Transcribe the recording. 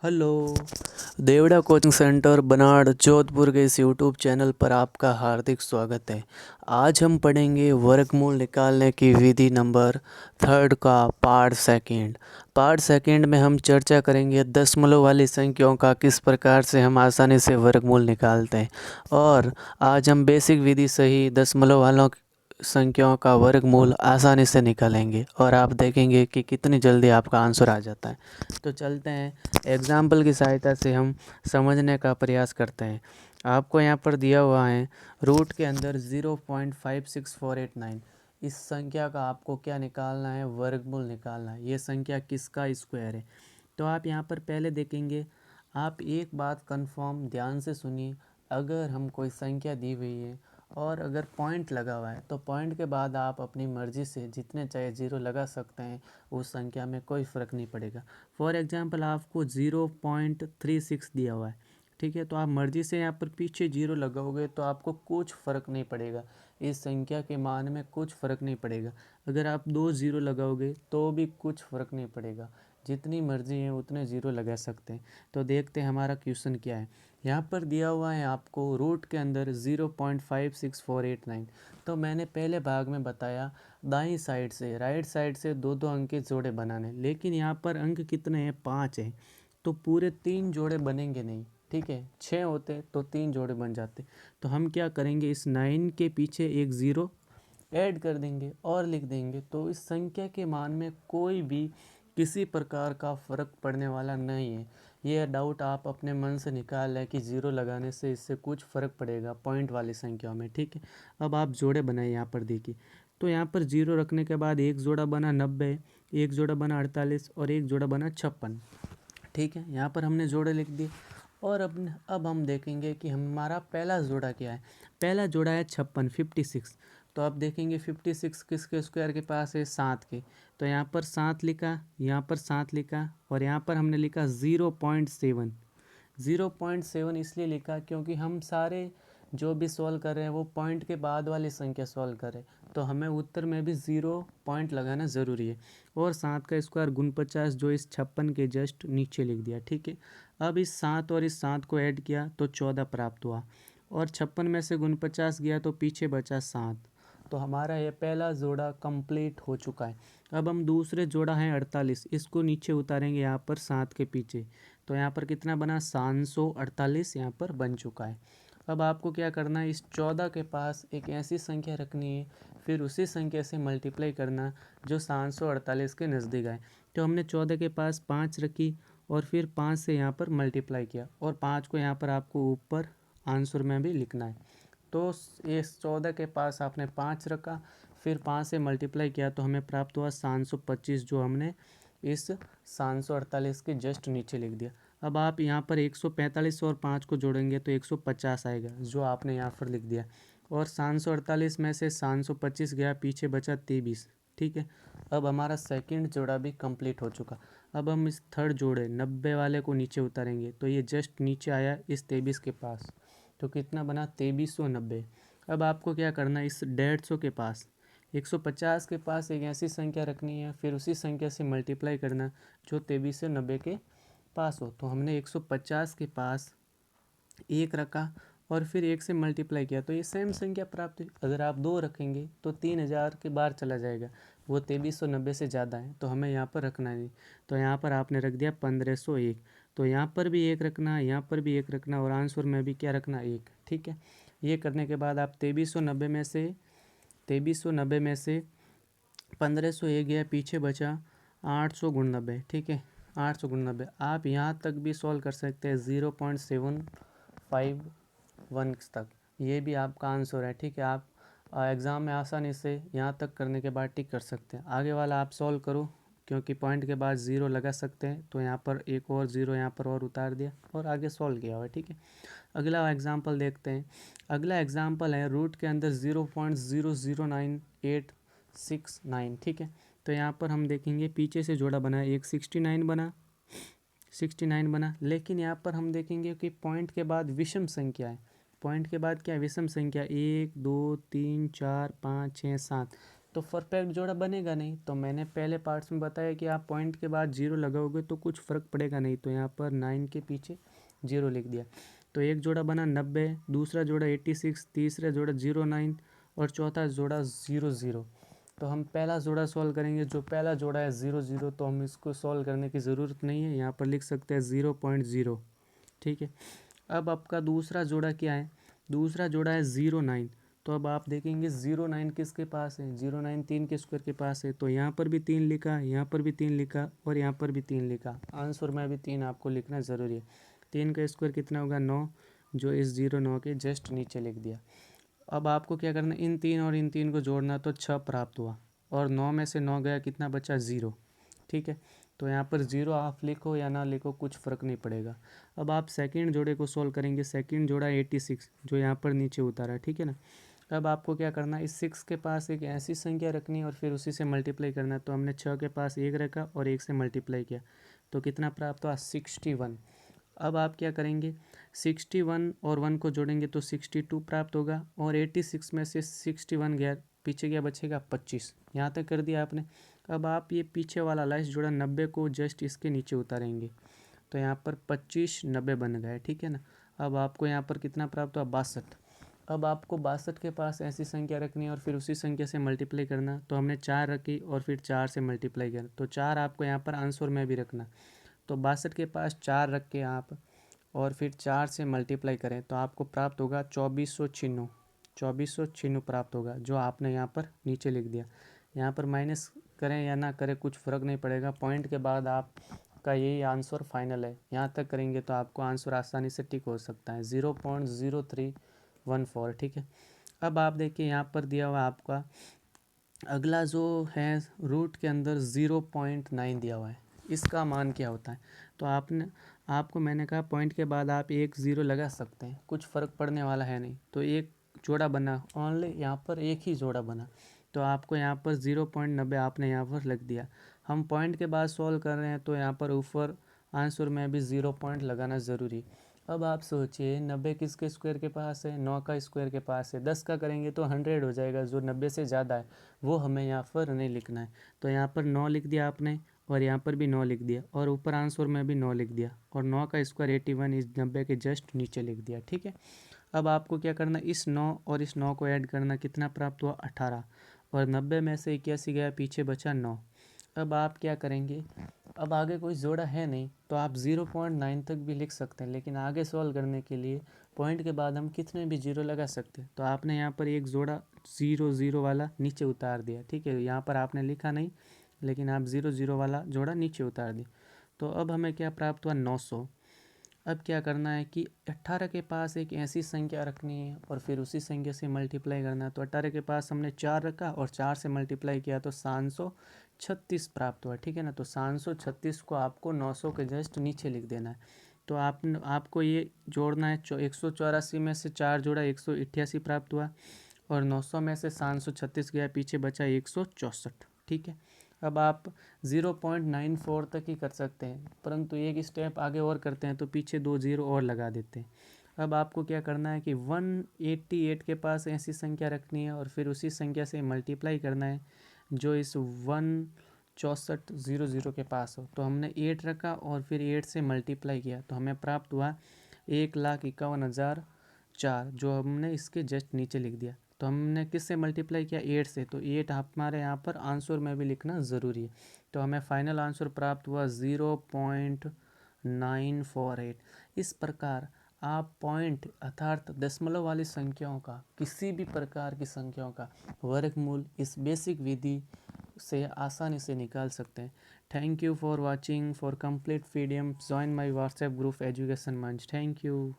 Hello. Devda coaching centre बनाड़ जोधपुर के इस YouTube channel पर आपका हार्दिक स्वागत है। आज हम पढ़ेंगे वर्गमूल निकालने की विधि नंबर 3 का पार्ट सेकंड में हम चर्चा करेंगे दशमलव वाली संख्याओं का किस प्रकार से हम आसानी से वर्गमूल निकालते हैं। और आज हम बेसिक विधि से ही दशमलव वालों संख्याओं का वर्गमूल आसानी से निकालेंगे और आप देखेंगे कि कितनी जल्दी आपका आंसर आ जाता है। तो चलते हैं, एग्जाम्पल की सहायता से हम समझने का प्रयास करते हैं। आपको यहाँ पर दिया हुआ है रूट के अंदर 0.56489। इस संख्या का आपको क्या निकालना है? वर्गमूल निकालना है। ये संख्या किसका स्क्वायर है? तो आप यहाँ पर पहले देखेंगे, आप एक बात कंफर्म ध्यान से सुनिए। अगर हम कोई संख्या दी हुई है और अगर पॉइंट लगा हुआ है तो पॉइंट के बाद आप अपनी मर्ज़ी से जितने चाहे ज़ीरो लगा सकते हैं, उस संख्या में कोई फ़र्क नहीं पड़ेगा। फॉर एग्जांपल आपको 0.36 दिया हुआ है, ठीक है, तो आप मर्ज़ी से यहाँ पर पीछे जीरो लगाओगे तो आपको कुछ फ़र्क नहीं पड़ेगा। इस संख्या के मान में कुछ फ़र्क नहीं पड़ेगा। अगर आप 2 ज़ीरो लगाओगे तो भी कुछ फ़र्क नहीं पड़ेगा। जितनी मर्ज़ी है उतने ज़ीरो लगा सकते हैं। तो देखते हैं हमारा क्वेश्चन क्या है। यहाँ पर दिया हुआ है आपको रूट के अंदर 0.56489। तो मैंने पहले भाग में बताया दाईं साइड से राइट साइड से दो दो अंक के जोड़े बनाने, लेकिन यहाँ पर अंक कितने हैं? 5 हैं, तो पूरे 3 जोड़े बनेंगे नहीं, ठीक है। 6 होते तो 3 जोड़े बन जाते। तो हम क्या करेंगे, इस 9 के पीछे एक ज़ीरो ऐड कर देंगे और लिख देंगे। तो इस संख्या के मान में कोई भी किसी प्रकार का फ़र्क पड़ने वाला नहीं है। ये डाउट आप अपने मन से निकाल लें कि ज़ीरो लगाने से इससे कुछ फ़र्क पड़ेगा पॉइंट वाली संख्याओं में, ठीक है। अब आप जोड़े बनाए, यहाँ पर देखिए। तो यहाँ पर ज़ीरो रखने के बाद एक जोड़ा बना 90, एक जोड़ा बना 48 और एक जोड़ा बना 56, ठीक है। यहाँ पर हमने जोड़े लिख दिए। और अब हम देखेंगे कि हमारा पहला जोड़ा क्या है। पहला जोड़ा है 56, 56। तो अब देखेंगे 56 किसके स्क्वायर के पास है? 7 के। तो यहाँ पर 7 लिखा, यहाँ पर 7 लिखा और यहाँ पर हमने लिखा 0.7। 0.7 इसलिए लिखा क्योंकि हम सारे जो भी सॉल्व कर रहे हैं वो पॉइंट के बाद वाली संख्या सॉल्व कर रहे हैं, तो हमें उत्तर में भी 0 पॉइंट लगाना ज़रूरी है। और 7 का स्क्वायर गुण 50 जो इस 56 के जस्ट नीचे लिख दिया, ठीक है। अब इस 7 और इस 7 को ऐड किया तो 14 प्राप्त हुआ और 56 में से गुण 50 गया तो पीछे बचा 7। तो हमारा ये पहला जोड़ा कंप्लीट हो चुका है। अब हम दूसरे जोड़ा है 48, इसको नीचे उतारेंगे यहाँ पर 7 के पीछे। तो यहाँ पर कितना बना? 748 यहाँ पर बन चुका है। अब आपको क्या करना है, इस 14 के पास एक ऐसी संख्या रखनी है, फिर उसी संख्या से मल्टीप्लाई करना जो 748 के नज़दीक आए। तो हमने 14 के पास 5 रखी और फिर 5 से यहाँ पर मल्टीप्लाई किया और 5 को यहाँ पर आपको ऊपर आंसर में भी लिखना है। तो इस 14 के पास आपने 5 रखा, फिर 5 से मल्टीप्लाई किया तो हमें प्राप्त हुआ 725, जो हमने इस 748 के जस्ट नीचे लिख दिया। अब आप यहाँ पर 145 और 5 को जोड़ेंगे तो 150 आएगा, जो आपने यहाँ पर लिख दिया। और 748 में से 725 गया, पीछे बचा 23, ठीक है। अब हमारा सेकंड जोड़ा भी कंप्लीट हो चुका। अब हम इस थर्ड जोड़े 90 वाले को नीचे उतारेंगे तो ये जस्ट नीचे आया इस 23 के पास। तो कितना बना? 2390। अब आपको क्या करना है, इस 150 के पास 150 के पास एक ऐसी संख्या रखनी है, फिर उसी संख्या से मल्टीप्लाई करना जो 2390 के पास हो। तो हमने 150 के पास एक रखा और फिर एक से मल्टीप्लाई किया तो ये सेम संख्या प्राप्त हुई। अगर आप 2 रखेंगे तो 3000 के बाहर चला जाएगा, वो 2390 से ज़्यादा है, तो हमें यहाँ पर रखना नहीं। तो यहाँ पर आपने रख दिया 1501। तो यहाँ पर भी एक रखना, यहाँ पर भी एक रखना और आंसर में भी क्या रखना? 1, ठीक है। ये करने के बाद आप 2390 में से 1501 गया, पीछे बचा 800 गुण 90, ठीक है। 800 गुण 90 आप यहाँ तक भी सॉल्व कर सकते हैं 0.751 तक, ये भी आपका आंसर है, ठीक है। आप एग्ज़ाम में आसानी से यहाँ तक करने के बाद टिक कर सकते हैं। आगे वाला आप सॉल्व करो, क्योंकि पॉइंट के बाद ज़ीरो लगा सकते हैं, तो यहाँ पर एक और ज़ीरो यहाँ पर और उतार दिया और आगे सॉल्व किया हुआ है, ठीक है। अगला एग्जाम्पल देखते हैं। अगला एग्जाम्पल है रूट के अंदर 0.009869, ठीक है। तो यहाँ पर हम देखेंगे पीछे से जोड़ा बना, एक 69 बना, लेकिन यहाँ पर हम देखेंगे कि पॉइंट के बाद विषम संख्या है। पॉइंट के बाद क्या? विषम संख्या 1 2 3 4 5 6 7। तो परफेक्ट जोड़ा बनेगा नहीं। तो मैंने पहले पार्ट्स में बताया कि आप पॉइंट के बाद 0 लगाओगे तो कुछ फ़र्क पड़ेगा नहीं, तो यहाँ पर 9 के पीछे 0 लिख दिया। तो एक जोड़ा बना 90, दूसरा जोड़ा 86, तीसरा जोड़ा 09 और चौथा जोड़ा 00। तो हम पहला जोड़ा सॉल्व करेंगे। जो पहला जोड़ा है 00, तो हम इसको सॉल्व करने की ज़रूरत नहीं है, यहाँ पर लिख सकते हैं 0.0। ठीक है। अब आपका दूसरा जोड़ा क्या है? दूसरा जोड़ा है 09। तो अब आप देखेंगे 09 किसके पास है? 09 3 के स्क्वायर के पास है। तो यहाँ पर भी 3 लिखा, यहाँ पर भी 3 लिखा और यहाँ पर भी 3 लिखा। आंसर में भी 3 आपको लिखना ज़रूरी है। 3 का स्क्वायर कितना होगा? 9, जो इस 09 के जस्ट नीचे लिख दिया। अब आपको क्या करना है? इन 3 और इन 3 को जोड़ना, तो 6 प्राप्त हुआ और 9 में से 9 गया, कितना बचा? 0। ठीक है। तो यहाँ पर 0 आप लिखो या ना लिखो कुछ फ़र्क नहीं पड़ेगा। अब आप सेकंड जोड़े को सॉल्व करेंगे। सेकंड जोड़ा 86, जो यहाँ पर नीचे उतारा है। ठीक है ना। अब आपको क्या करना है? इस 6 के पास एक ऐसी संख्या रखनी है और फिर उसी से मल्टीप्लाई करना है। तो हमने 6 के पास 1 रखा और 1 से मल्टीप्लाई किया, तो कितना प्राप्त हुआ? 61। अब आप क्या करेंगे? 61 और 1 को जोड़ेंगे तो 62 प्राप्त होगा और 86 में से 61 गया, पीछे क्या बचेगा? 25। यहाँ तक कर दिया आपने। अब आप ये पीछे वाला लास्ट जोड़ा 90 को जस्ट इसके नीचे उतारेंगे, तो यहाँ पर 25 90 बन गए। ठीक है ना। अब आपको यहाँ पर कितना प्राप्त हुआ? 62। अब आपको 62 के पास ऐसी संख्या रखनी है और फिर उसी संख्या से मल्टीप्लाई करना। तो हमने 4 रखी और फिर 4 से मल्टीप्लाई किया, तो 4 आपको यहाँ पर आंसर में भी रखना। तो 62 के पास 4 रख के आप और फिर 4 से मल्टीप्लाई करें तो आपको प्राप्त होगा 2496। 2496 प्राप्त होगा, जो आपने यहाँ पर नीचे लिख दिया। यहाँ पर माइनस करें या ना करें कुछ फ़र्क नहीं पड़ेगा। पॉइंट के बाद आपका यही आंसर फाइनल है। यहाँ तक करेंगे तो आपको आंसर आसानी से टिक हो सकता है, 0.0314। ठीक है। अब आप देखिए यहाँ पर दिया हुआ आपका अगला जो है रूट के अंदर 0.9 दिया हुआ है। इसका मान क्या होता है? तो आपको मैंने कहा पॉइंट के बाद आप 1 0 लगा सकते हैं, कुछ फ़र्क पड़ने वाला है नहीं। तो एक जोड़ा बना, ओनली यहाँ पर एक ही जोड़ा बना, तो आपको यहाँ पर 0.90 आपने यहाँ पर लिख दिया। हम पॉइंट के बाद सॉल्व कर रहे हैं तो यहाँ पर ऊपर आंसर में भी 0 पॉइंट लगाना ज़रूरी। अब आप सोचिए 90 किसके स्क्वायर के पास है? 9 का स्क्वायर के पास है। 10 का करेंगे तो 100 हो जाएगा, जो 90 से ज़्यादा है वो हमें यहाँ पर नहीं लिखना है। तो यहाँ पर 9 लिख दिया आपने और यहाँ पर भी 9 लिख दिया और ऊपर आंसर में भी 9 लिख दिया और 9 का स्क्वायर 81 इस 90 के जस्ट नीचे लिख दिया। ठीक है। अब आपको क्या करना? इस 9 और इस 9 को ऐड करना, कितना प्राप्त हुआ? 18 और 90 में से 81 गया, पीछे बचा 9। अब आप क्या करेंगे? अब आगे कोई जोड़ा है नहीं तो आप 0.9 तक भी लिख सकते हैं, लेकिन आगे सॉल्व करने के लिए पॉइंट के बाद हम कितने भी 0 लगा सकते हैं। तो आपने यहाँ पर एक जोड़ा 0 0 वाला नीचे उतार दिया। ठीक है। यहाँ पर आपने लिखा नहीं, लेकिन आप 0 0 वाला जोड़ा नीचे उतार दिया। तो अब हमें क्या प्राप्त हुआ? 900। अब क्या करना है कि 18 के पास एक ऐसी संख्या रखनी है और फिर उसी संख्या से मल्टीप्लाई करना है। तो 18 के पास हमने 4 रखा और 4 से मल्टीप्लाई किया तो 736 प्राप्त हुआ। ठीक है ना। तो 736 को आपको 900 के जस्ट नीचे लिख देना है। तो आपको ये जोड़ना है। 184 में से 4 जोड़ा 188 प्राप्त हुआ और 900 में से 736 गया, पीछे बचा 164। ठीक है। अब आप 0.94 तक ही कर सकते हैं, परंतु एक स्टेप आगे और करते हैं तो पीछे 2 0 और लगा देते हैं। अब आपको क्या करना है कि 188 के पास ऐसी संख्या रखनी है और फिर उसी संख्या से मल्टीप्लाई करना है जो इस 16400 के पास हो। तो हमने 8 रखा और फिर 8 से मल्टीप्लाई किया तो हमें प्राप्त हुआ 1,51,004, जो हमने इसके जस्ट नीचे लिख दिया। तो हमने किससे मल्टीप्लाई किया? 8 से। तो 8 हमारे यहाँ पर आंसर में भी लिखना ज़रूरी है। तो हमें फाइनल आंसर प्राप्त हुआ 0.948। इस प्रकार आप पॉइंट अर्थात दशमलव वाली संख्याओं का, किसी भी प्रकार की संख्याओं का वर्गमूल इस बेसिक विधि से आसानी से निकाल सकते हैं। Thank you for watching. For complete PDF join my WhatsApp group education Manch. Thank you.